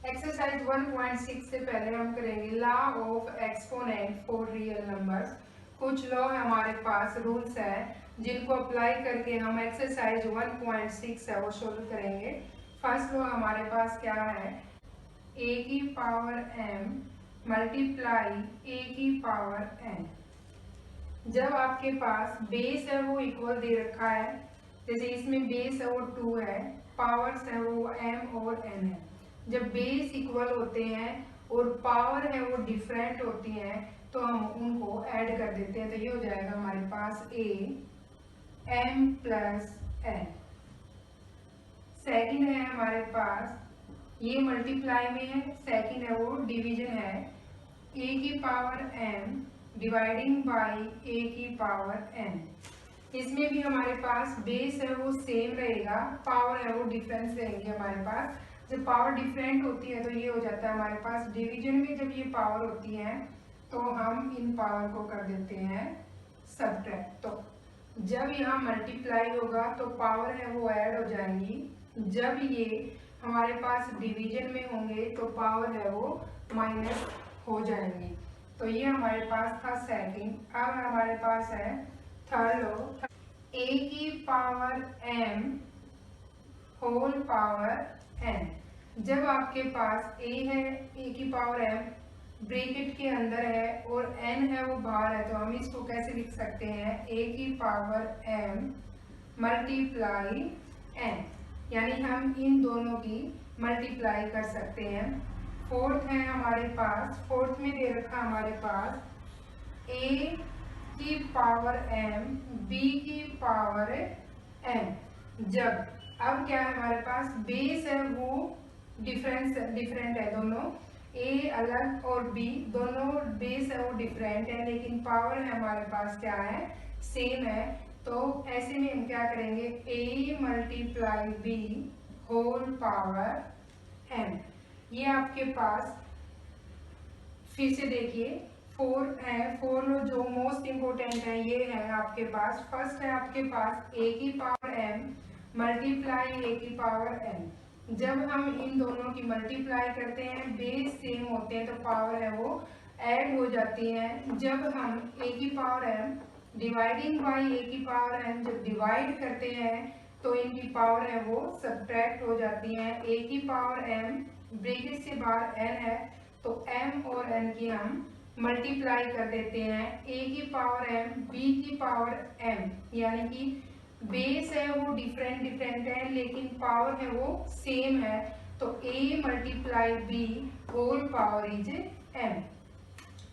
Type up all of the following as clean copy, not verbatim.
Exercise 1.6 से पहले हम करेंगे law of exponent for real numbers. कुछ लॉ हमारे पास रूल्स है जिनको अप्लाई करके हम एक्सरसाइज 1.6 है वो सोल्व करेंगे। फर्स्ट लॉ हमारे पास क्या है, a की पावर m मल्टीप्लाई a की पावर n। जब आपके पास बेस है वो इक्वल दे रखा है, जैसे इसमें बेस है वो 2 है, पावर्स है वो m और n है। जब बेस इक्वल होते हैं और पावर है वो डिफरेंट होती हैं तो हम उनको ऐड कर देते हैं, तो ये हो जाएगा हमारे पास a m plus n। Second है हमारे पास, ये मल्टीप्लाई में है, सेकंड है वो डिवीजन है, a की power m dividing by a की पावर n। इसमें भी हमारे पास बेस है वो सेम रहेगा, पावर है वो डिफरेंस रहेंगे हमारे पास। जब पावर डिफरेंट होती है तो ये हो जाता है हमारे पास डिवीजन में, जब ये पावर होती है तो हम इन पावर को कर देते हैं सबट्रैक्ट। तो जब यहाँ मल्टीप्लाई होगा तो पावर है वो ऐड हो जाएंगी, जब ये हमारे पास डिवीजन में होंगे तो पावर है वो माइनस हो जाएंगी। तो ये हमारे पास था सेकंड। अब हमारे पास है थर्ड लॉ, a की power m whole power n। जब आपके पास a है, a की पावर m ब्रैकेट के अंदर है और n है वो बाहर है, तो हम इसको कैसे लिख सकते हैं, a की पावर m मल्टीप्लाई n, यानी हम इन दोनों की मल्टीप्लाई कर सकते हैं। फोर्थ है हमारे पास, फोर्थ में दे रखा हमारे पास a की पावर m b की पावर n। जब अब क्या है हमारे पास बेस है वो डिफरेंट है, दोनों a अलग और b दोनों बेस है वो डिफरेंट है, लेकिन पावर है हमारे पास क्या है, सेम है। तो ऐसे में हम क्या करेंगे, a multiply b whole power n। ये आपके पास फिर से देखिए फोर है, फोर जो मोस्ट इम्पोर्टेंट है ये है आपके पास। फर्स्ट है आपके पास a की पावर m मल्टीप्लाई a की पावर n। जब हम इन दोनों की मल्टीप्लाई करते हैं, बेस सेम होते हैं तो पावर है वो ऐड हो जाती है। जब हम a की power m dividing by a की पावर n जब डिवाइड करते हैं तो इनकी पावर है वो सब्ट्रैक्ट हो जाती है। a की पावर m ब्रैकेट से बाहर n है तो m और n की हम मल्टीप्लाई कर देते हैं, a की पावर m b की पावर m, यानी कि बेस है वो डिफरेंट है लेकिन पावर है वो सेम है, तो a multiply b whole power is m।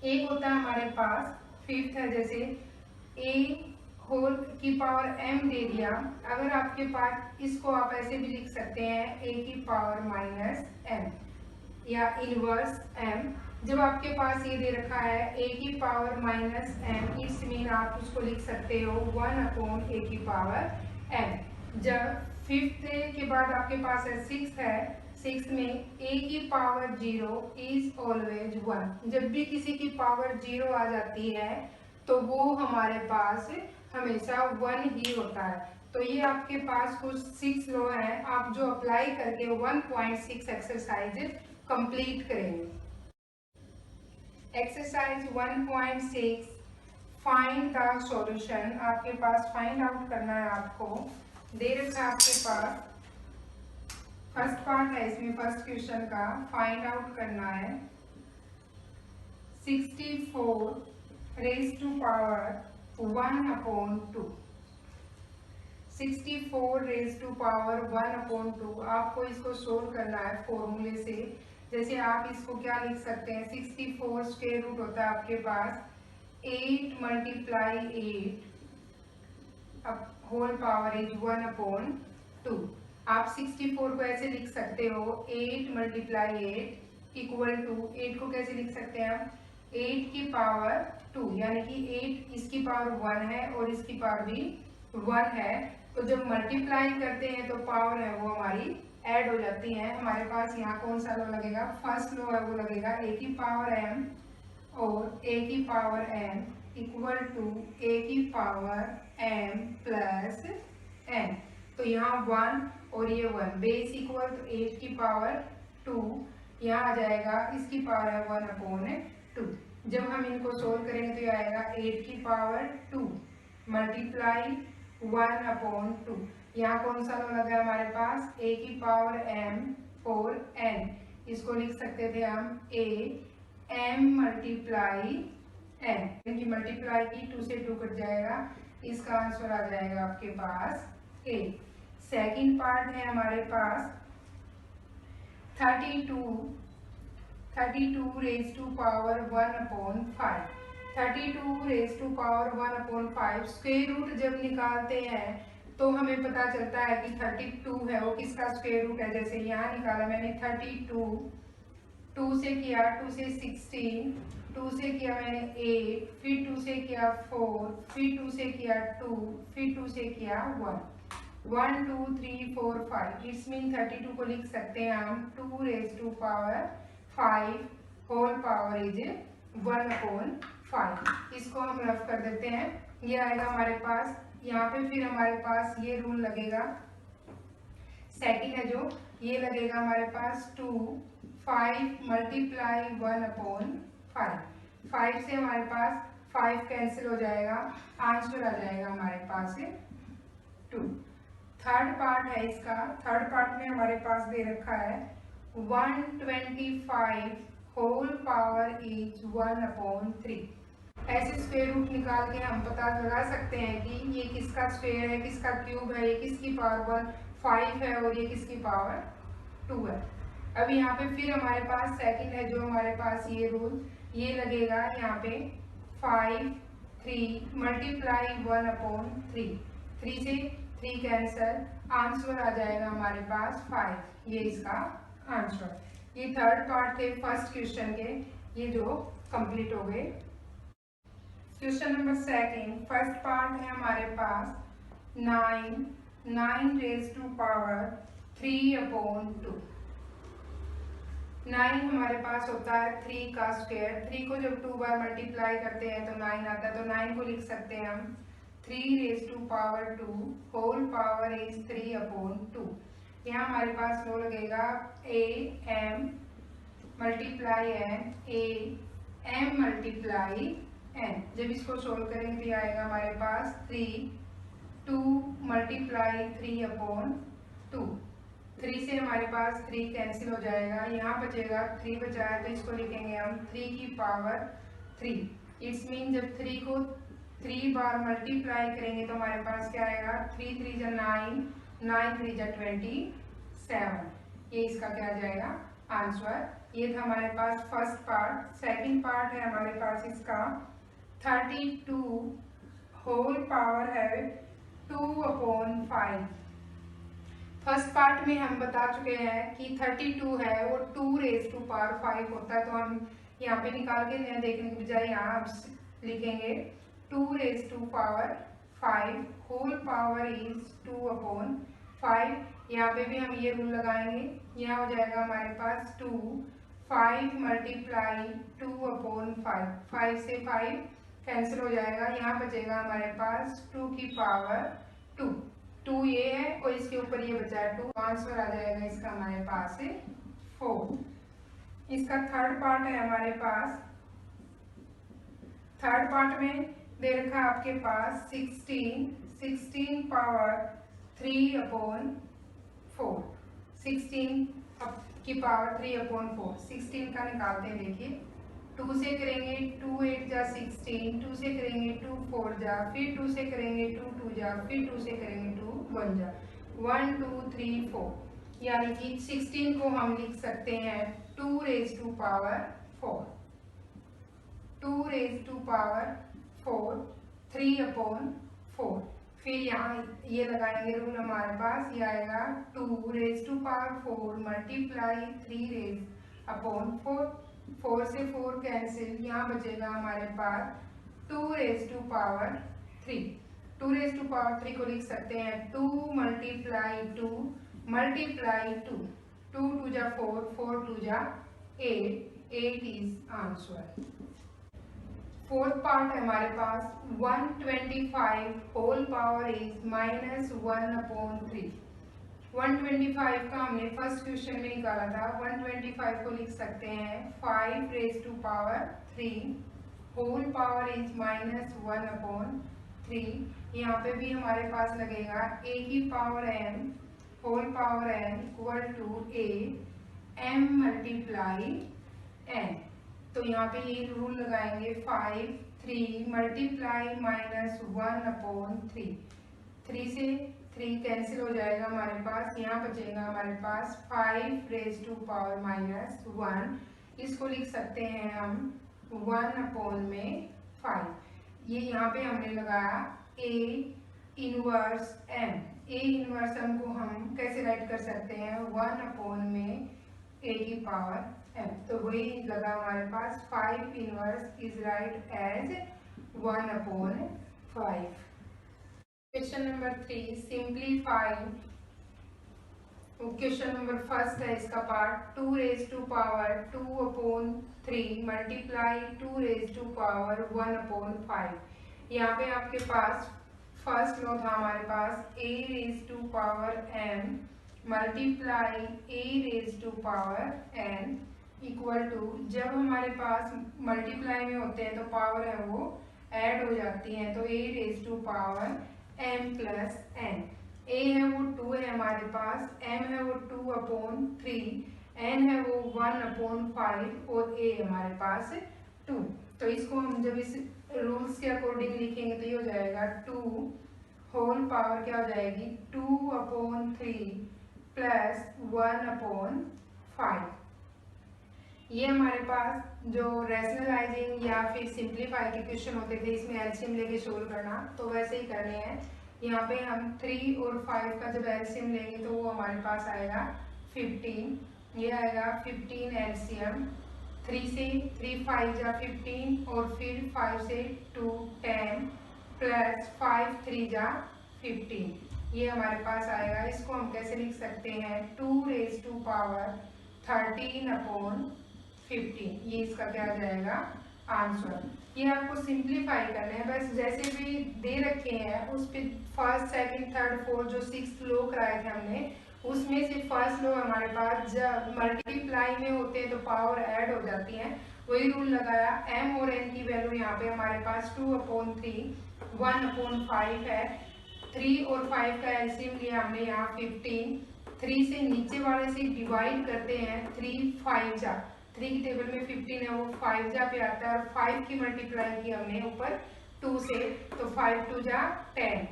एक होता है हमारे पास फिफ्थ है, जैसे a होल की पावर m दे दिया, अगर आपके पास इसको आप ऐसे भी लिख सकते हैं a की पावर माइनस m या इनवर्स m। जब आपके पास ये दे रखा है a की power minus m, it's mean आप उसको लिख सकते हो 1/a की पावर m। जब फिफ्थ के बाद आपके पास है सिक्स है, सिक्स में a की पावर 0 इज ऑलवेज 1। जब भी किसी की पावर 0 आ जाती है तो वो हमारे पास हमेशा 1 ही होता है। तो ये आपके पास कुछ 6 लॉ है, आप जो अप्लाई करके 1.6 एक्सरसाइज कंप्लीट करेंगे। Exercise 1.6 find the solution. आपके पास फाइंड आउट करना है, आपको दे रखा है आपके पास फर्स्ट पार्ट है इसमें, फर्स्ट क्वेश्चन का फाइंड आउट करना है 64 raise to power 1/2। 64 raise to power 1/2, आपको इसको सोल्व करना है फॉर्मूले से। जैसे आप इसको क्या लिख सकते हैं, 64 स्क्वायर रूट होता है आपके पास 8 मल्टीप्लाई 8 होल पावर इज 1/2। आप 64 को ऐसे लिख सकते हो 8 मल्टीप्लाई 8 इक्वल टू, 8 को कैसे लिख सकते हैं हम, 8 की पावर 2, यानी कि 8 इसकी पावर 1 है और इसकी पावर भी 1 है। तो जब मल्टीप्लाई करते हैं तो पावर है वो हमारी ऐड हो जाती है। हमारे पास यहाँ कौन सा लॉ लगेगा, फर्स्ट लॉ है वो लगेगा a की पावर m और a की power n equal to a की पावर m प्लस n। तो यहाँ 1 और ये 1 बेस इक्वल तो 8 की पावर 2, यहाँ आ जाएगा इसकी पावर है 1/2। जब हम इनको सोल्व करेंगे तो ये आएगा 8 की पावर 2 मल्टीप्लाई 1/2। यहाँ कौन सा लो लगा हमारे पास, a की पावर m 4n। इसको लिख सकते थे हम a m मल्टीप्लाई n। इनकी मल्टीप्लाई की 2 से 2 कट जाएगा, इसका आंसर आ जाएगा आपके पास a। सेकंड पार्ट है हमारे पास 32 raise to power 1/5। 32 raise to power 1/5 square root जब निकालते हैं तो हमें पता चलता है कि 32 है वो किसका स्क्वायर रूट है। जैसे यहाँ निकाला मैंने 32, 2 से किया 2 से 16, 2 से किया मैंने 8, फिर 2 से किया 4, फिर 2 से किया 2, फिर 2 से किया 1, 1 2 3 4 5। इट्स मीन 32 को लिख सकते हैं हम 2 raise to power 5 whole power is 1/5। इसको हम रफ कर देते हैं, ये आएगा हमारे पास। यहाँ पे फिर हमारे पास ये रूल लगेगा, सेकंड है जो ये लगेगा हमारे पास 2 5 मल्टीप्लाई 1/5। 5 से हमारे पास 5 कैंसिल हो जाएगा, आंसर आ जाएगा हमारे पास 2। थर्ड पार्ट है इसका, थर्ड पार्ट में हमारे पास दे रखा है 125 होल पावर इज 1/3। ऐसे स्क्वायर रूट निकाल के हम पता लगा सकते हैं कि ये किसका स्क्वायर है, किसका क्यूब है, ये किसकी पावर 5 है और ये किसकी पावर 2 है। अब यहाँ पे फिर हमारे पास सेकंड है जो हमारे पास ये रूल ये लगेगा, यहाँ पे 5 3 मल्टीप्लाई 1/3। 3 से 3 कैंसल, आंसर आ जाएगा हमारे पास 5। ये इसका आंसर। ये थर्ड पार्ट थे फर्स्ट क्वेश्चन के, ये जो कंप्लीट हो गए। Question number second, first part है हमारे पास 9 रेज टू पावर 3/2। 9 हमारे पास होता है 3 का स्क्वायर। 3 को जब 2 बार मल्टीप्लाई करते हैं तो 9 आता है, तो 9 को लिख सकते हैं हम 3 raise to power 2 whole power is 3/2। यहाँ हमारे पास वो लगेगा a m multiply n, a m multiply n। जब इसको सोल्व करेंगे तो आएगा हमारे पास 2 मल्टीप्लाई 3/2। 3 से हमारे पास 3 कैंसिल हो जाएगा, यहाँ बचेगा 3 बचा है तो इसको लिखेंगे हम 3 की पावर 3। इट्स मीन जब 3 को 3 बार मल्टीप्लाई करेंगे तो हमारे पास क्या आएगा, 3 3 जा 9, 9 3 जा 27। ये इसका क्या आ जाएगा आंसर। ये था हमारे पास फर्स्ट पार्ट। सेकंड पार्ट है हमारे पास इसका 32 होल पावर है 2/5। फर्स्ट पार्ट में हम बता चुके हैं कि 32 है वो 2 रेज टू पावर 5 होता है, तो हम यहाँ पे निकाल के देखने के बजाय यहाँ लिखेंगे 2 raise to power 5 whole power is 2/5। यहाँ पे भी हम ये रूल लगाएंगे, यहाँ हो जाएगा हमारे पास 2 5 मल्टीप्लाई 2/5। 5 से 5 कैंसिल हो जाएगा, यहाँ बचेगा हमारे पास 2 की पावर 2। 2 ये है और इसके ऊपर ये बचा है 2, आंसर आ जाएगा इसका हमारे पास 4। इसका थर्ड पार्ट है हमारे पास। थर्ड पार्ट में दे रखा है आपके पास 16 पावर 3/4। 16 की पावर 3/4। 16 का निकालते हैं, देखिए 2 से करेंगे 2 8 जा 16, 2 से करेंगे 2 4 जा, फिर 2 से करेंगे 2 2 जा, फिर 2 से करेंगे 2 1 जा, 1 2 3 4। यानी कि 16 को हम लिख सकते हैं 2 raise to power 4। 2 raise to power 4 3/4। फिर यहाँ ये लगाएंगे रूल हमारे पास, ये आएगा 2 raise to power 4 multiply 3 raise. 4 से 4 कैंसिल, यहाँ बचेगा हमारे पास 2 raise to power 3। 2 raise to power 3 को लिख सकते हैं 2 मल्टीप्लाई 2 मल्टीप्लाई 2। 2 2 जा 4, 4 2 जा 8, 8 इज आंसर। फोर्थ पार्ट है हमारे पास 125 होल पावर इज -1/3। 125 का हमने फर्स्ट क्वेश्चन में निकाला था। 125 को लिख सकते हैं 5⁻³ होल पावर इज -1/3। यहाँ पे भी हमारे पास लगेगा a की power n whole power n equal to a m multiply n। तो यहाँ पे ये रूल लगाएंगे 5 3 मल्टीप्लाई -1/3। 3 से 3 कैंसिल हो जाएगा हमारे पास, यहाँ बचेगा हमारे पास 5⁻⁻1। इसको लिख सकते हैं हम 1/5। ये यहाँ पे हमने लगाया a inverse m। a inverse m को हम कैसे राइट कर सकते हैं 1/a की पावर m। तो वही लगा हमारे पास 5 inverse is right as 1/5। Question number 3 simplify. Question number first है इसका पार्ट 2⁻2/3 मल्टीप्लाई 2⁻1/5। यहाँ पे आपके पास फर्स्ट लो था हमारे पास a⁻m multiply a⁻n equal to, जब हमारे पास मल्टीप्लाई में होते हैं तो पावर है वो ऐड हो जाती है, तो a⁻m+n। a है वो 2 है हमारे पास, m है वो 2/3, n है वो 1/5 और a हमारे पास 2। तो इसको हम जब इस रूल्स के अकॉर्डिंग लिखेंगे तो ये हो जाएगा 2 होल पावर क्या हो जाएगी 2/3 प्लस 1/5। ये हमारे पास जो रैशनलाइजिंग या फिर सिंप्लीफाई के क्वेश्चन होते थे इसमें एलसीएम लेके सोल्व करना, तो वैसे ही करने हैं। यहाँ पे हम 3 और 5 का जब एलसीएम लेंगे तो वो हमारे पास आएगा 15। ये आएगा 15 एलसीएम। 3 से 3 5 जा 15 और फिर 5 से 2 10 प्लस 5 3 जा 15। ये हमारे पास आएगा। इसको हम कैसे लिख सकते हैं 2⁻13/15। ये इसका क्या आ जाएगा आंसर। ये आपको सिंप्लीफाई करना है, बस जैसे भी दे रखे हैं उस पे फर्स्ट सेकंड थर्ड फोर्थ जो 6 लो कराए थे हमने, उसमें से फर्स्ट लो हमारे पास जब मल्टीप्लाई में होते हैं तो पावर ऐड हो जाती है, वही रूल लगाया। m और n की वैल्यू यहाँ पे हमारे पास 2/3 1/5 है। 3 और 5 का एलसीएम लिया हमने यहाँ 15। 3 से नीचे वाले से डिवाइड करते हैं 3 5 जा, 3 की टेबल में 15 है वो 5 जा पे आता है, और 5 की मल्टीप्लाई की हमने ऊपर 2 से, तो 5 2 जा 10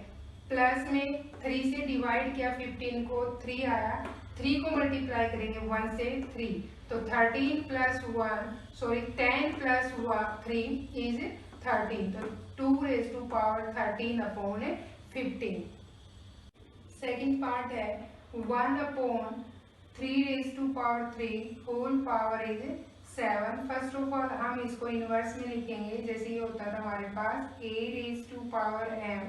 प्लस में 3 से डिवाइड किया 15 को 3 आया, 3 को मल्टीप्लाई करेंगे 1 से 3, तो 10 + 3 इज 13। तो 2⁻13/15। सेकेंड पार्ट है 1/3⁻3 whole power is 7। First of all हम इसको इनवर्स में लिखेंगे, जैसे ये होता था हमारे पास a⁻m,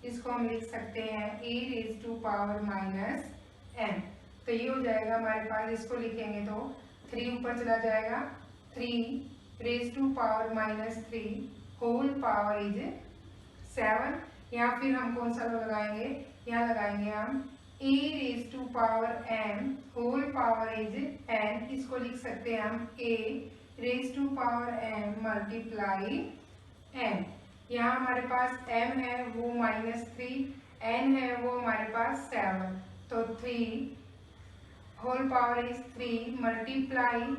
इसको हम लिख सकते हैं a⁻−m। तो ये हो जाएगा हमारे पास, इसको लिखेंगे तो 3 ऊपर चला जाएगा, 3⁻³ होल पावर इज 7। यहाँ फिर हम कौन सा लगाएंगे, यहाँ लगाएंगे हम a⁻m whole power is n। इसको लिख सकते हैं हम a⁻m मल्टीप्लाई n। यहाँ हमारे पास m है वो -3, n है वो हमारे पास 7, तो 3 होल पावर इज 3 मल्टीप्लाई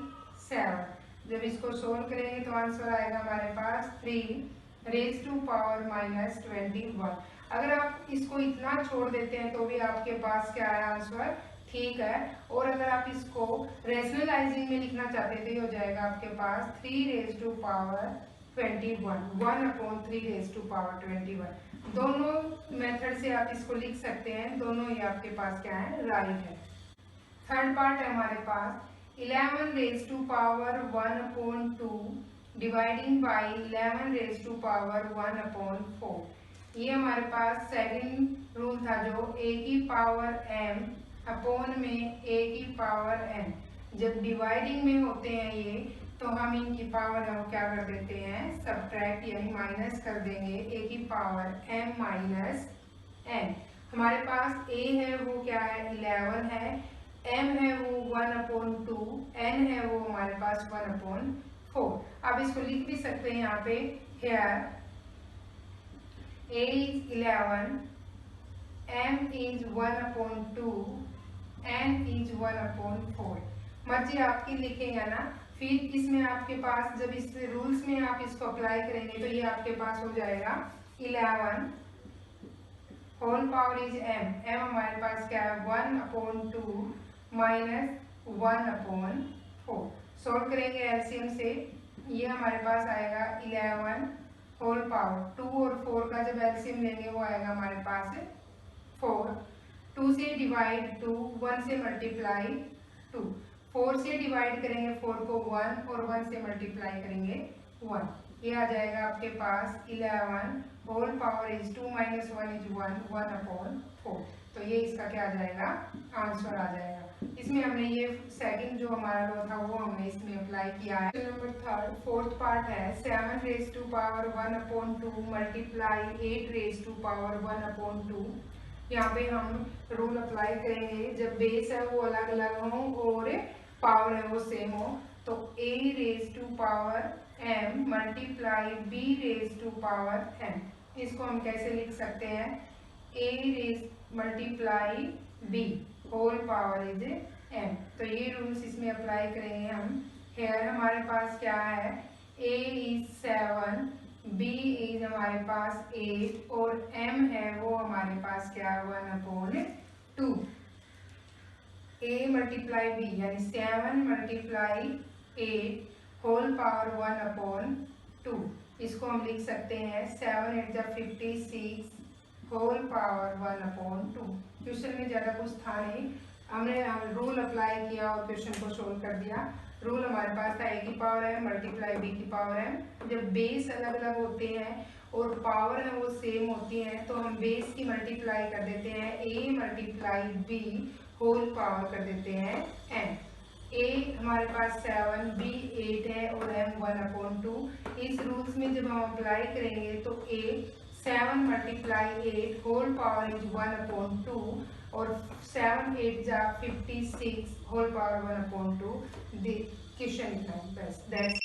7। जब इसको सोल्व करेंगे तो आंसर आएगा हमारे पास 3⁻21। अगर आप इसको इतना छोड़ देते हैं तो भी आपके पास क्या है आंसर ठीक है, और अगर आप इसको रैशनलाइजिंग में लिखना चाहते हैं तो ये हो जाएगा आपके पास 3⁻21 1/3⁻21। दोनों मेथड से आप इसको लिख सकते हैं, दोनों ही आपके पास क्या है राइट है। थर्ड पार्ट है हमारे पास 11⁻1/2 डिवाइडिंग बाई 11⁻1/4। ये हमारे पास सेकंड रूल था जो a की पावर m अपॉन में a की पावर n। जब डिवाइडिंग में होते हैं ये तो तो हम इनकी पावर है वो क्या कर देते हैं, सब्ट्रैक्ट यानी माइनस कर देंगे। ए की पावर m माइनस n। हमारे पास a है वो क्या है 11 है, m है वो 1/2, n है वो हमारे पास 1/4। अब इसको लिख भी सकते हैं यहाँ पे, here a is 11, m is 1/2, n is 1/4। मर्जी आपकी लिखेंगे ना। फिर इसमें आपके पास जब इस रूल्स में आप इसको अप्लाई करेंगे तो ये आपके पास हो जाएगा 11 होल पावर इज m हमारे पास क्या है 1/2 माइनस 1/4। सॉल्व करेंगे एलसीएम से, ये हमारे पास आएगा 11 होल पावर 2 और 4 का जब एलसीएम लेंगे वो आएगा हमारे पास 4। 2 से डिवाइड 2, 1 से मल्टीप्लाई 2, 4 से डिवाइड करेंगे 4 को 1 और 1 से मल्टीप्लाई करेंगे 1। ये आ जाएगा आपके पास 11 whole power is 2 minus 1 is 1, 1/4। तो ये इसका क्या आ जाएगा, आंसर आ जाएगा। इसमें हमने ये सेकंड जो हमारा लो था वो हमने इसमें अप्लाई किया है। नंबर थर्ड फोर्थ पार्ट है 7 raise to power 1/2 multiply 8 raise to power 1/2। यहाँ पे हम रूल अप्लाई करेंगे, जब बेस है वो अलग अलग हो और पावर है वो सेम हो, तो a raise to power m multiply b raise to power m। इसको हम कैसे लिख सकते हैं, a raise multiply b whole power is m। तो ये रूल्स इसमें अप्लाई करेंगे हम। हेयर हमारे पास क्या है, a इज 7, b इज हमारे पास 8 और m है वो हमारे पास क्या है 1/2। a मल्टीप्लाई b यानी 7 मल्टीप्लाई 8 होल पावर 1/2। इसको हम लिख सकते हैं 7 8 जा 56 होल पावर 1/2। क्वेश्चन में ज़्यादा कुछ था नहीं, हमने रूल अप्लाई किया और क्वेश्चन को सोल्व कर दिया। रूल हमारे पास था a की पावर m मल्टीप्लाई b की पावर m। जब बेस अलग अलग होते हैं और पावर है वो सेम होती हैं तो हम बेस की मल्टीप्लाई कर देते हैं, a multiply b whole power कर देते हैं m। a हमारे पास 7, b 8 है और m 1/2। इस रूल्स में जब हम अप्लाई करेंगे तो a 7 multiply 8 whole power is 1/2 और 7 8 जा 56 होल पावर 1/2। क्वेश्चन इतना है बस।